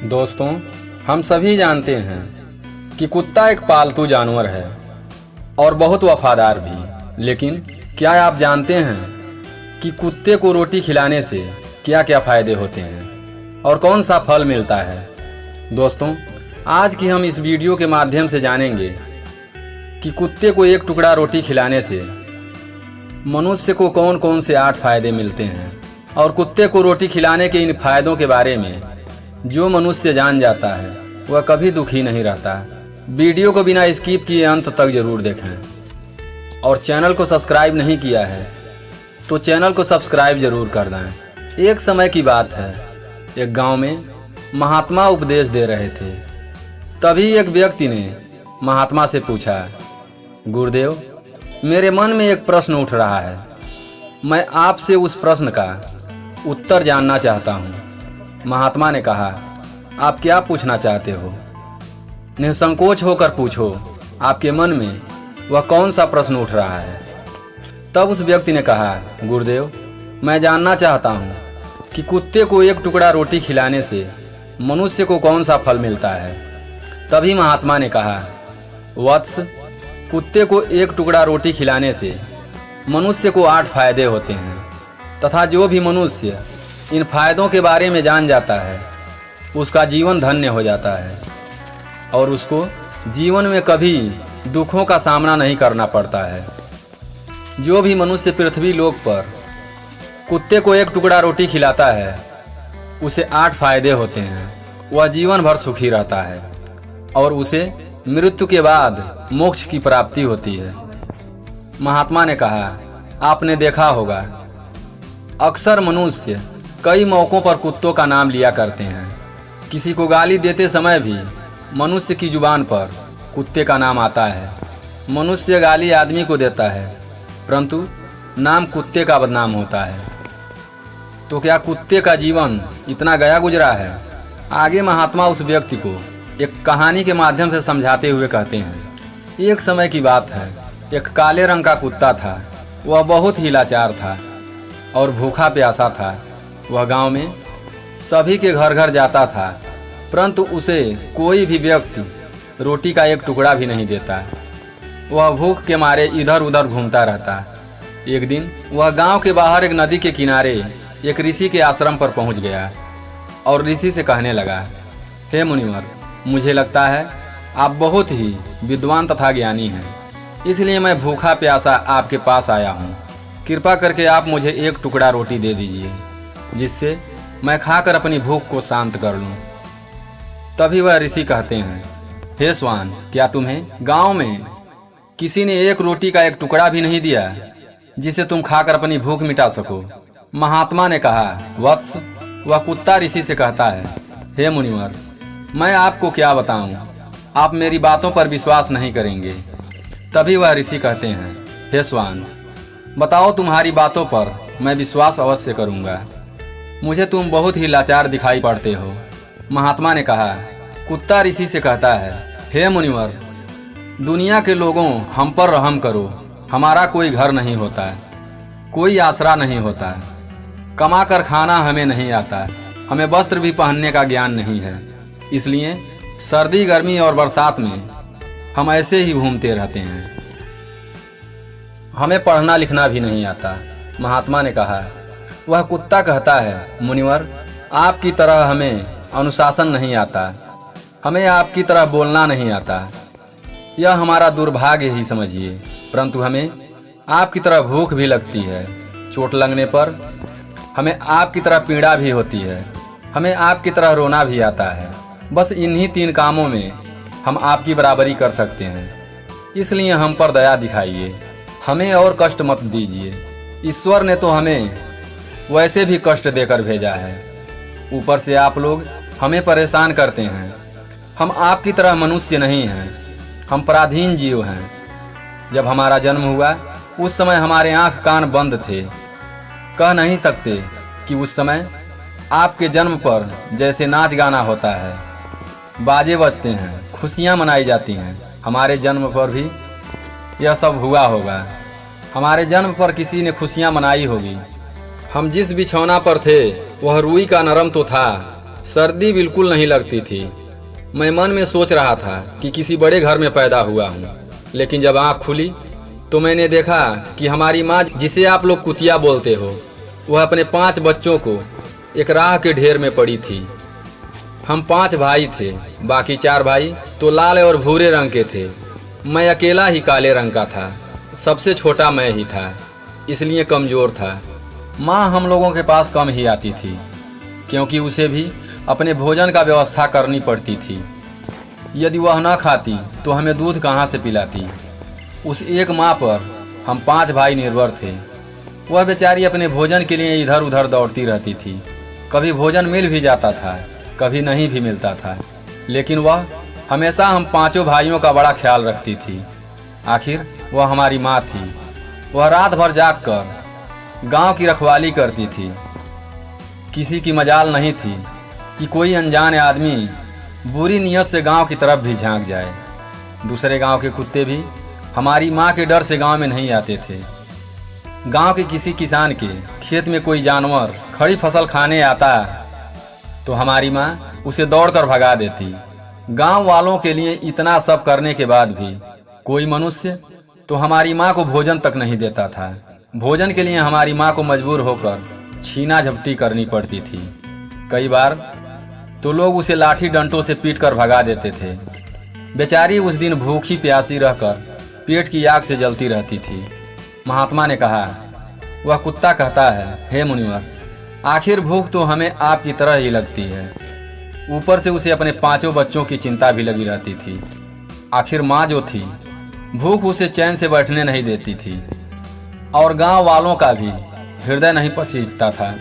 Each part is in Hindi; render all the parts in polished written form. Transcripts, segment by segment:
दोस्तों, हम सभी जानते हैं कि कुत्ता एक पालतू जानवर है और बहुत वफादार भी। लेकिन क्या आप जानते हैं कि कुत्ते को रोटी खिलाने से क्या क्या फायदे होते हैं और कौन सा फल मिलता है? दोस्तों, आज की हम इस वीडियो के माध्यम से जानेंगे कि कुत्ते को एक टुकड़ा रोटी खिलाने से मनुष्य को कौन कौन से 8 फायदे मिलते हैं और कुत्ते को रोटी खिलाने के इन फायदों के बारे में जो मनुष्य जान जाता है वह कभी दुखी नहीं रहता। वीडियो को बिना स्किप किए अंत तक जरूर देखें और चैनल को सब्सक्राइब नहीं किया है तो चैनल को सब्सक्राइब जरूर कर दें। एक समय की बात है, एक गांव में महात्मा उपदेश दे रहे थे। तभी एक व्यक्ति ने महात्मा से पूछा, गुरुदेव, मेरे मन में एक प्रश्न उठ रहा है, मैं आपसे उस प्रश्न का उत्तर जानना चाहता हूँ। महात्मा ने कहा, आप क्या पूछना चाहते हो? निसंकोच होकर पूछो, आपके मन में वह कौन सा प्रश्न उठ रहा है। तब उस व्यक्ति ने कहा, गुरुदेव, मैं जानना चाहता हूँ कि कुत्ते को एक टुकड़ा रोटी खिलाने से मनुष्य को कौन सा फल मिलता है। तभी महात्मा ने कहा, वत्स, कुत्ते को एक टुकड़ा रोटी खिलाने से मनुष्य को 8 फायदे होते हैं तथा जो भी मनुष्य इन फायदों के बारे में जान जाता है उसका जीवन धन्य हो जाता है और उसको जीवन में कभी दुखों का सामना नहीं करना पड़ता है। जो भी मनुष्य पृथ्वी लोक पर कुत्ते को एक टुकड़ा रोटी खिलाता है उसे 8 फायदे होते हैं। वह जीवन भर सुखी रहता है और उसे मृत्यु के बाद मोक्ष की प्राप्ति होती है। महात्मा ने कहा, आपने देखा होगा, अक्सर मनुष्य कई मौक़ों पर कुत्तों का नाम लिया करते हैं। किसी को गाली देते समय भी मनुष्य की जुबान पर कुत्ते का नाम आता है। मनुष्य गाली आदमी को देता है परंतु नाम कुत्ते का बदनाम होता है। तो क्या कुत्ते का जीवन इतना गया गुजरा है? आगे महात्मा उस व्यक्ति को एक कहानी के माध्यम से समझाते हुए कहते हैं, एक समय की बात है, एक काले रंग का कुत्ता था। वह बहुत ही लाचार था और भूखा प्यासा था। वह गांव में सभी के घर घर जाता था परंतु उसे कोई भी व्यक्ति रोटी का एक टुकड़ा भी नहीं देता। वह भूख के मारे इधर उधर घूमता रहता। एक दिन वह गांव के बाहर एक नदी के किनारे एक ऋषि के आश्रम पर पहुंच गया और ऋषि से कहने लगा, हे मुनिवर, मुझे लगता है आप बहुत ही विद्वान तथा ज्ञानी हैं, इसलिए मैं भूखा प्यासा आपके पास आया हूँ। कृपा करके आप मुझे एक टुकड़ा रोटी दे दीजिए जिससे मैं खाकर अपनी भूख को शांत कर लूं। तभी वह ऋषि कहते हैं, हे स्वान, क्या तुम्हें गांव में किसी ने एक रोटी का एक टुकड़ा भी नहीं दिया जिसे तुम खाकर अपनी भूख मिटा सको? महात्मा ने कहा, वत्स, वह कुत्ता ऋषि से कहता है, हे मुनिवर, मैं आपको क्या बताऊं, आप मेरी बातों पर विश्वास नहीं करेंगे। तभी वह ऋषि कहते हैं, हे स्वान, बताओ, तुम्हारी बातों पर मैं विश्वास अवश्य करूंगा। मुझे तुम बहुत ही लाचार दिखाई पड़ते हो। महात्मा ने कहा, कुत्ता ऋषि से कहता है, हे मुनिवर, दुनिया के लोगों, हम पर रहम करो। हमारा कोई घर नहीं होता, कोई आसरा नहीं होता, कमा कर खाना हमें नहीं आता, हमें वस्त्र भी पहनने का ज्ञान नहीं है, इसलिए सर्दी, गर्मी और बरसात में हम ऐसे ही घूमते रहते हैं। हमें पढ़ना लिखना भी नहीं आता। महात्मा ने कहा, वह कुत्ता कहता है, मुनिवर, आपकी तरह हमें अनुशासन नहीं आता, हमें आपकी तरह बोलना नहीं आता। यह हमारा दुर्भाग्य ही समझिए, परंतु हमें आपकी तरह भूख भी लगती है। चोट लगने पर हमें आपकी तरह पीड़ा भी होती है, हमें आपकी तरह रोना भी आता है। बस इन्हीं 3 कामों में हम आपकी बराबरी कर सकते हैं, इसलिए हम पर दया दिखाइए, हमें और कष्ट मत दीजिए। ईश्वर ने तो हमें वैसे भी कष्ट देकर भेजा है, ऊपर से आप लोग हमें परेशान करते हैं। हम आपकी तरह मनुष्य नहीं हैं, हम पराधीन जीव हैं। जब हमारा जन्म हुआ उस समय हमारे आंख कान बंद थे। कह नहीं सकते कि उस समय आपके जन्म पर जैसे नाच गाना होता है, बाजे बजते हैं, खुशियाँ मनाई जाती हैं। हमारे जन्म पर भी यह सब हुआ होगा। हमारे जन्म पर किसी ने खुशियाँ मनाई होगी। हम जिस बिछौना पर थे वह रुई का नरम तो था, सर्दी बिल्कुल नहीं लगती थी। मैं मन में सोच रहा था कि किसी बड़े घर में पैदा हुआ हूँ, लेकिन जब आँख खुली तो मैंने देखा कि हमारी माँ, जिसे आप लोग कुतिया बोलते हो, वह अपने 5 बच्चों को एक राह के ढेर में पड़ी थी। हम 5 भाई थे, बाकी 4 भाई तो लाल और भूरे रंग के थे। मैं अकेला ही काले रंग का था। सबसे छोटा मैं ही था, इसलिए कमज़ोर था। माँ हम लोगों के पास कम ही आती थी, क्योंकि उसे भी अपने भोजन का व्यवस्था करनी पड़ती थी। यदि वह न खाती तो हमें दूध कहाँ से पिलाती। उस एक माँ पर हम 5 भाई निर्भर थे। वह बेचारी अपने भोजन के लिए इधर उधर दौड़ती रहती थी। कभी भोजन मिल भी जाता था, कभी नहीं भी मिलता था, लेकिन वह हमेशा हम 5 भाइयों का बड़ा ख्याल रखती थी। आखिर वह हमारी माँ थी। वह रात भर जाग कर गाँव की रखवाली करती थी। किसी की मजाल नहीं थी कि कोई अनजान आदमी बुरी नीयत से गांव की तरफ भी झांक जाए। दूसरे गांव के कुत्ते भी हमारी माँ के डर से गांव में नहीं आते थे। गांव के किसी किसान के खेत में कोई जानवर खड़ी फसल खाने आता तो हमारी माँ उसे दौड़कर भगा देती। गांव वालों के लिए इतना सब करने के बाद भी कोई मनुष्य तो हमारी माँ को भोजन तक नहीं देता था। भोजन के लिए हमारी माँ को मजबूर होकर छीना झपटी करनी पड़ती थी। कई बार तो लोग उसे लाठी डंटों से पीट कर भगा देते थे। बेचारी उस दिन भूखी प्यासी रहकर पेट की आग से जलती रहती थी। महात्मा ने कहा, वह कुत्ता कहता है, हे मुनिवर, आखिर भूख तो हमें आपकी तरह ही लगती है। ऊपर से उसे अपने 5 बच्चों की चिंता भी लगी रहती थी। आखिर माँ जो थी, भूख उसे चैन से बैठने नहीं देती थी, और गांव वालों का भी हृदय नहीं पसीजता था,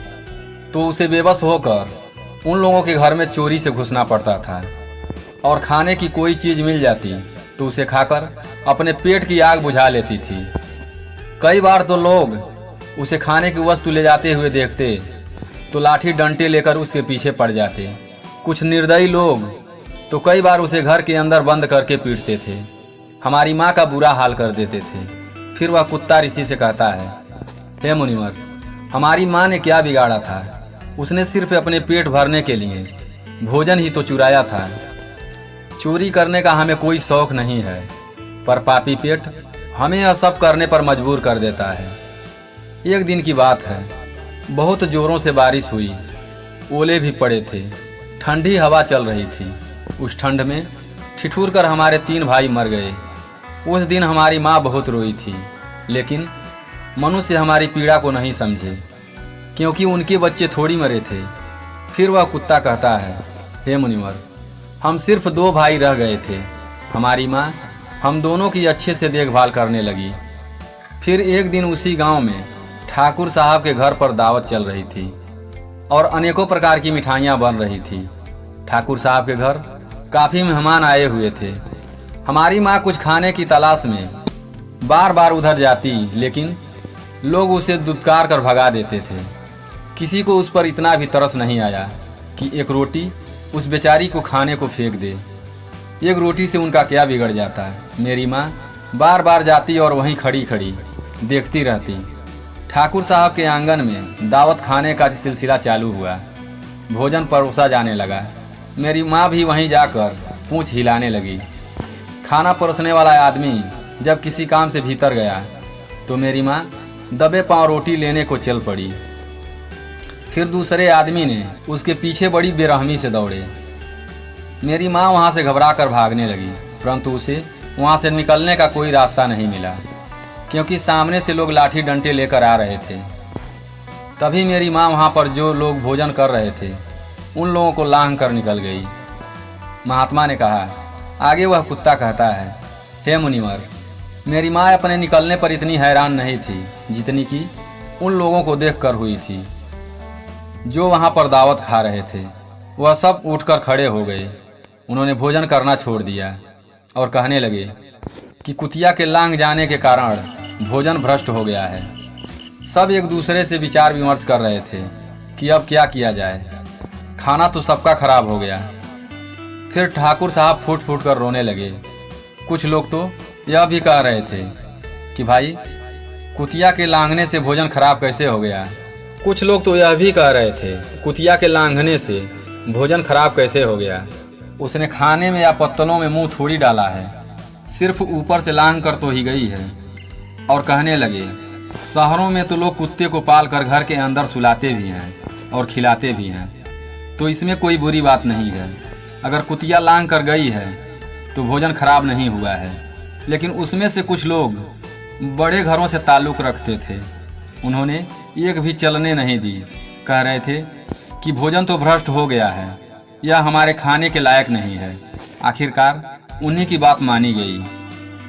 तो उसे बेबस होकर उन लोगों के घर में चोरी से घुसना पड़ता था। और खाने की कोई चीज़ मिल जाती तो उसे खाकर अपने पेट की आग बुझा लेती थी। कई बार तो लोग उसे खाने की वस्तु ले जाते हुए देखते तो लाठी डंटे लेकर उसके पीछे पड़ जाते। कुछ निर्दयी लोग तो कई बार उसे घर के अंदर बंद करके पीटते थे। हमारी माँ का बुरा हाल कर देते थे। फिर वह कुत्ता ऋषि से कहता है, हे मुनिवर, हमारी माँ ने क्या बिगाड़ा था? उसने सिर्फ अपने पेट भरने के लिए भोजन ही तो चुराया था। चोरी करने का हमें कोई शौक नहीं है, पर पापी पेट हमें यह सब करने पर मजबूर कर देता है। एक दिन की बात है, बहुत जोरों से बारिश हुई, ओले भी पड़े थे, ठंडी हवा चल रही थी। उस ठंड में ठिठुर कर हमारे 3 भाई मर गए। उस दिन हमारी माँ बहुत रोई थी, लेकिन मनुष्य हमारी पीड़ा को नहीं समझे, क्योंकि उनके बच्चे थोड़ी मरे थे। फिर वह कुत्ता कहता है, हे मुनिवर, हम सिर्फ 2 भाई रह गए थे। हमारी माँ हम दोनों की अच्छे से देखभाल करने लगी। फिर एक दिन उसी गांव में ठाकुर साहब के घर पर दावत चल रही थी और अनेकों प्रकार की मिठाइयाँ बन रही थी। ठाकुर साहब के घर काफ़ी मेहमान आए हुए थे। हमारी माँ कुछ खाने की तलाश में बार बार उधर जाती, लेकिन लोग उसे दुत्कार कर भगा देते थे। किसी को उस पर इतना भी तरस नहीं आया कि एक रोटी उस बेचारी को खाने को फेंक दे। एक रोटी से उनका क्या बिगड़ जाता है। मेरी माँ बार बार जाती और वहीं खड़ी खड़ी देखती रहती। ठाकुर साहब के आंगन में दावत खाने का सिलसिला चालू हुआ। भोजन परोसा जाने लगा। मेरी माँ भी वहीं जाकर पूंछ हिलाने लगी। खाना परोसने वाला आदमी जब किसी काम से भीतर गया तो मेरी माँ दबे पांव रोटी लेने को चल पड़ी। फिर दूसरे आदमी ने उसके पीछे बड़ी बेरहमी से दौड़े। मेरी माँ वहाँ से घबरा कर भागने लगी, परंतु उसे वहाँ से निकलने का कोई रास्ता नहीं मिला, क्योंकि सामने से लोग लाठी डंटे लेकर आ रहे थे। तभी मेरी माँ वहाँ पर जो लोग भोजन कर रहे थे उन लोगों को लांघ कर निकल गई। महात्मा ने कहा, आगे वह कुत्ता कहता है, हे मुनिवर, मेरी माँ अपने निकलने पर इतनी हैरान नहीं थी जितनी कि उन लोगों को देखकर हुई थी जो वहाँ पर दावत खा रहे थे। वह सब उठकर खड़े हो गए। उन्होंने भोजन करना छोड़ दिया और कहने लगे कि कुतिया के लांघ जाने के कारण भोजन भ्रष्ट हो गया है। सब एक दूसरे से विचार विमर्श कर रहे थे कि अब क्या किया जाए। खाना तो सबका खराब हो गया। फिर ठाकुर साहब फूट फूट कर रोने लगे। कुछ लोग तो यह भी कह रहे थे कि भाई, कुतिया के लांघने से भोजन खराब कैसे हो गया। कुछ लोग तो यह भी कह रहे थे कुतिया के लांघने से भोजन खराब कैसे हो गया। उसने खाने में या पत्तलों में मुंह थोड़ी डाला है, सिर्फ ऊपर से लांघ कर तो ही गई है। और कहने लगे, शहरों में तो लोग कुत्ते को पाल कर घर के अंदर सुलाते भी हैं और खिलाते भी हैं, तो इसमें कोई बुरी बात नहीं है। अगर कुतिया लांघ कर गई है तो भोजन खराब नहीं हुआ है। लेकिन उसमें से कुछ लोग बड़े घरों से ताल्लुक़ रखते थे, उन्होंने एक भी चलने नहीं दी। कह रहे थे कि भोजन तो भ्रष्ट हो गया है, यह हमारे खाने के लायक नहीं है। आखिरकार उन्हीं की बात मानी गई।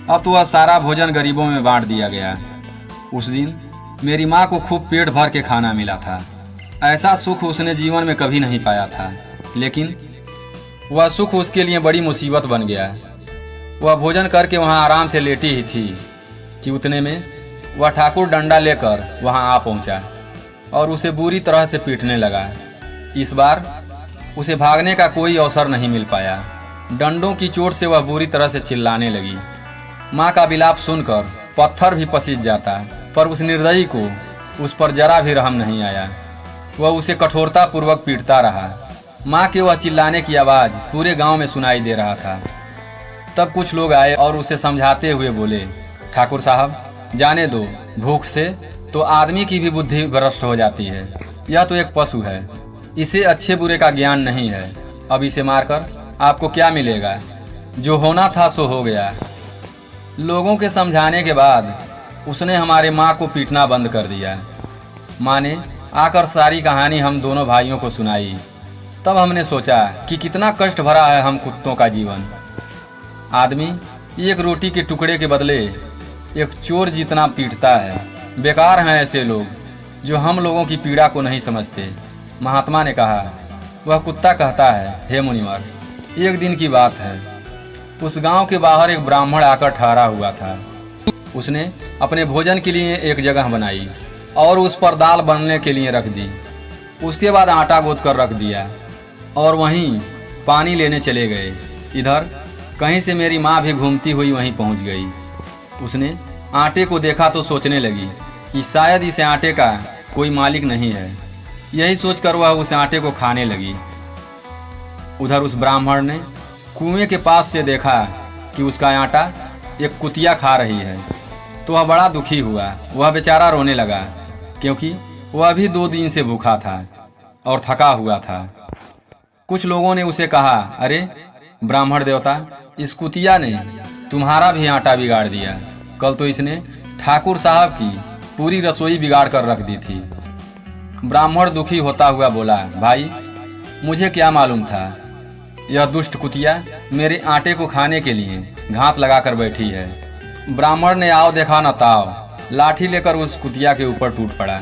अब तो वह सारा भोजन गरीबों में बांट दिया गया। उस दिन मेरी माँ को खूब पेट भर के खाना मिला था। ऐसा सुख उसने जीवन में कभी नहीं पाया था, लेकिन वह सुख उसके लिए बड़ी मुसीबत बन गया। वह भोजन करके वहाँ आराम से लेटी ही थी कि उतने में वह ठाकुर डंडा लेकर वहाँ आ पहुँचा और उसे बुरी तरह से पीटने लगा। इस बार उसे भागने का कोई अवसर नहीं मिल पाया। डंडों की चोट से वह बुरी तरह से चिल्लाने लगी। माँ का विलाप सुनकर पत्थर भी पसीज जाता, पर उस निर्दयी को उस पर जरा भी रहम नहीं आया। वह उसे कठोरता पूर्वक पीटता रहा। माँ के वह चिल्लाने की आवाज़ पूरे गांव में सुनाई दे रहा था। तब कुछ लोग आए और उसे समझाते हुए बोले, ठाकुर साहब जाने दो, भूख से तो आदमी की भी बुद्धि भ्रष्ट हो जाती है। यह तो एक पशु है, इसे अच्छे बुरे का ज्ञान नहीं है। अब इसे मारकर आपको क्या मिलेगा? जो होना था सो हो गया। लोगों के समझाने के बाद उसने हमारे माँ को पीटना बंद कर दिया। माँ ने आकर सारी कहानी हम दोनों भाइयों को सुनाई। तब हमने सोचा कि कितना कष्ट भरा है हम कुत्तों का जीवन। आदमी एक रोटी के टुकड़े के बदले एक चोर जितना पीटता है। बेकार हैं ऐसे लोग जो हम लोगों की पीड़ा को नहीं समझते। महात्मा ने कहा, वह कुत्ता कहता है, हे मुनिवर, एक दिन की बात है, उस गांव के बाहर एक ब्राह्मण आकर ठहरा हुआ था। उसने अपने भोजन के लिए एक जगह बनाई और उस पर दाल बनने के लिए रख दी। उसके बाद आटा गूंथ कर रख दिया और वहीं पानी लेने चले गए। इधर कहीं से मेरी माँ भी घूमती हुई वहीं पहुँच गई। उसने आटे को देखा तो सोचने लगी कि शायद इस आटे का कोई मालिक नहीं है। यही सोचकर वह उस आटे को खाने लगी। उधर उस ब्राह्मण ने कुएं के पास से देखा कि उसका आटा एक कुतिया खा रही है, तो वह बड़ा दुखी हुआ। वह बेचारा रोने लगा, क्योंकि वह भी 2 दिन से भूखा था और थका हुआ था। कुछ लोगों ने उसे कहा, अरे ब्राह्मण देवता, इस कुतिया ने तुम्हारा भी आटा बिगाड़ दिया। कल तो इसने ठाकुर साहब की पूरी रसोई बिगाड़ कर रख दी थी। ब्राह्मण दुखी होता हुआ बोला, भाई मुझे क्या मालूम था, यह दुष्ट कुतिया मेरे आटे को खाने के लिए घात लगा कर बैठी है। ब्राह्मण ने आओ देखा न ताव, लाठी लेकर उस कुतिया के ऊपर टूट पड़ा।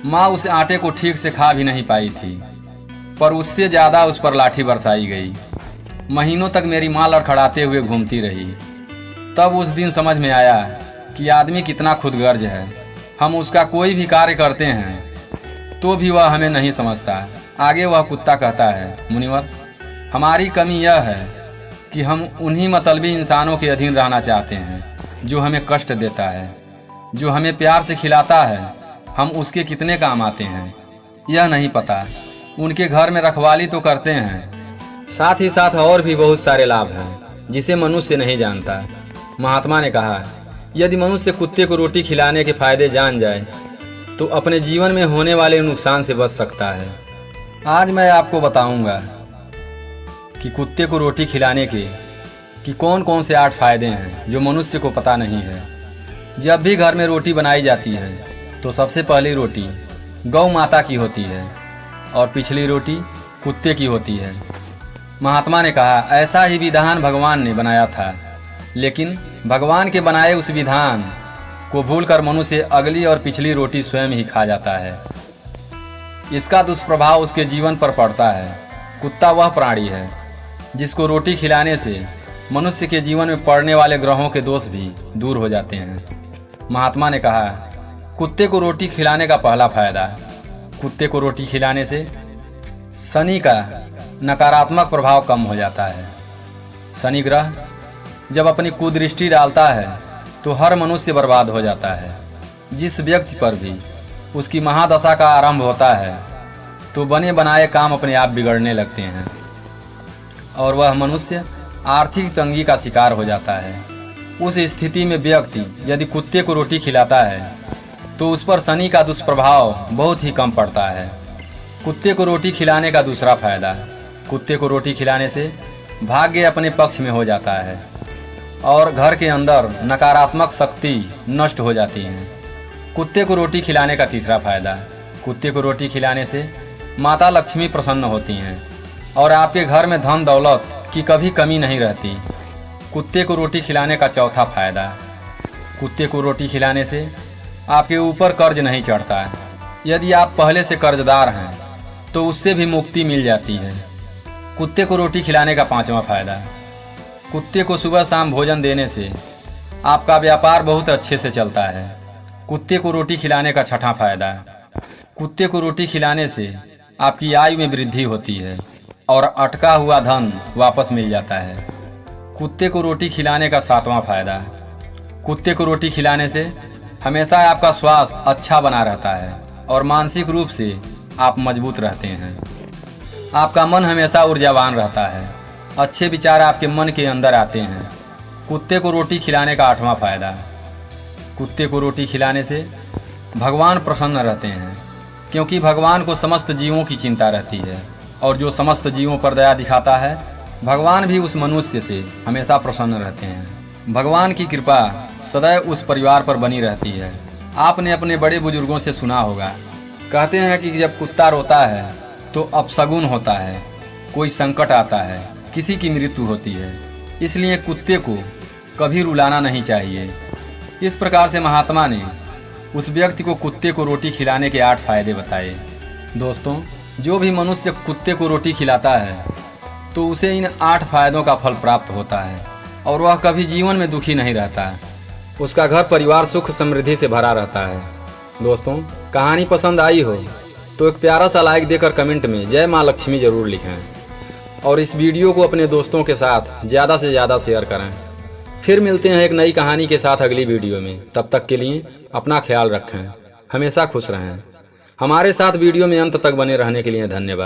माँ उस आटे को ठीक से खा भी नहीं पाई थी, पर उससे ज़्यादा उस पर लाठी बरसाई गई। महीनों तक मेरी माँ लड़खड़ाते हुए घूमती रही। तब उस दिन समझ में आया कि आदमी कितना खुदगर्ज है। हम उसका कोई भी कार्य करते हैं तो भी वह हमें नहीं समझता। आगे वह कुत्ता कहता है, मुनिवर, हमारी कमी यह है कि हम उन्हीं मतलबी इंसानों के अधीन रहना चाहते हैं जो हमें कष्ट देता है। जो हमें प्यार से खिलाता है, हम उसके कितने काम आते हैं यह नहीं पता। उनके घर में रखवाली तो करते हैं, साथ ही साथ और भी बहुत सारे लाभ हैं जिसे मनुष्य नहीं जानता। महात्मा ने कहा, यदि मनुष्य कुत्ते को रोटी खिलाने के फायदे जान जाए तो अपने जीवन में होने वाले नुकसान से बच सकता है। आज मैं आपको बताऊंगा कि कुत्ते को रोटी खिलाने के कि कौन कौन से 8 फायदे हैं जो मनुष्य को पता नहीं है। जब भी घर में रोटी बनाई जाती है तो सबसे पहली रोटी गौ माता की होती है और पिछली रोटी कुत्ते की होती है। महात्मा ने कहा, ऐसा ही विधान भगवान ने बनाया था, लेकिन भगवान के बनाए उस विधान को भूलकर मनुष्य अगली और पिछली रोटी स्वयं ही खा जाता है। इसका दुष्प्रभाव उसके जीवन पर पड़ता है। कुत्ता वह प्राणी है जिसको रोटी खिलाने से मनुष्य के जीवन में पड़ने वाले ग्रहों के दोष भी दूर हो जाते हैं। महात्मा ने कहा, कुत्ते को रोटी खिलाने का पहला फायदा, कुत्ते को रोटी खिलाने से शनि का नकारात्मक प्रभाव कम हो जाता है। शनि ग्रह जब अपनी कुदृष्टि डालता है तो हर मनुष्य बर्बाद हो जाता है। जिस व्यक्ति पर भी उसकी महादशा का आरंभ होता है तो बने बनाए काम अपने आप बिगड़ने लगते हैं और वह मनुष्य आर्थिक तंगी का शिकार हो जाता है। उस स्थिति में व्यक्ति यदि कुत्ते को रोटी खिलाता है तो उस पर शनि का दुष्प्रभाव बहुत ही कम पड़ता है। कुत्ते को रोटी खिलाने का दूसरा फायदा, कुत्ते को रोटी खिलाने से भाग्य अपने पक्ष में हो जाता है और घर के अंदर नकारात्मक शक्ति नष्ट हो जाती है। कुत्ते को रोटी खिलाने का तीसरा फायदा, कुत्ते को रोटी खिलाने से माता लक्ष्मी प्रसन्न होती हैं और आपके घर में धन दौलत की कभी कमी नहीं रहती। कुत्ते को रोटी खिलाने का चौथा फायदा, कुत्ते को रोटी खिलाने से आपके ऊपर कर्ज नहीं चढ़ता है। यदि आप पहले से कर्जदार हैं तो उससे भी मुक्ति मिल जाती है। कुत्ते को रोटी खिलाने का पांचवा फायदा, कुत्ते को सुबह शाम भोजन देने से आपका व्यापार बहुत अच्छे से चलता है। कुत्ते को रोटी खिलाने का छठा फायदा, कुत्ते को रोटी खिलाने से आपकी आयु में वृद्धि होती है और अटका हुआ धन वापस मिल जाता है। कुत्ते को रोटी खिलाने का सातवां फायदा, कुत्ते को रोटी खिलाने से हमेशा आपका स्वास्थ्य अच्छा बना रहता है और मानसिक रूप से आप मजबूत रहते हैं। आपका मन हमेशा ऊर्जावान रहता है, अच्छे विचार आपके मन के अंदर आते हैं। कुत्ते को रोटी खिलाने का आठवां फायदा, कुत्ते को रोटी खिलाने से भगवान प्रसन्न रहते हैं क्योंकि भगवान को समस्त जीवों की चिंता रहती है और जो समस्त जीवों पर दया दिखाता है भगवान भी उस मनुष्य से हमेशा प्रसन्न रहते हैं। भगवान की कृपा सदैव उस परिवार पर बनी रहती है। आपने अपने बड़े बुजुर्गों से सुना होगा, कहते हैं कि जब कुत्ता रोता है तो अपशगुन होता है, कोई संकट आता है, किसी की मृत्यु होती है। इसलिए कुत्ते को कभी रुलाना नहीं चाहिए। इस प्रकार से महात्मा ने उस व्यक्ति को कुत्ते को रोटी खिलाने के 8 फायदे बताए। दोस्तों, जो भी मनुष्य कुत्ते को रोटी खिलाता है तो उसे इन 8 फायदों का फल प्राप्त होता है और वह कभी जीवन में दुखी नहीं रहता है। उसका घर परिवार सुख समृद्धि से भरा रहता है। दोस्तों, कहानी पसंद आई हो तो एक प्यारा सा लाइक देकर कमेंट में जय माँ लक्ष्मी जरूर लिखें और इस वीडियो को अपने दोस्तों के साथ ज़्यादा से ज़्यादा शेयर करें। फिर मिलते हैं एक नई कहानी के साथ अगली वीडियो में। तब तक के लिए अपना ख्याल रखें, हमेशा खुश रहें। हमारे साथ वीडियो में अंत तक बने रहने के लिए धन्यवाद।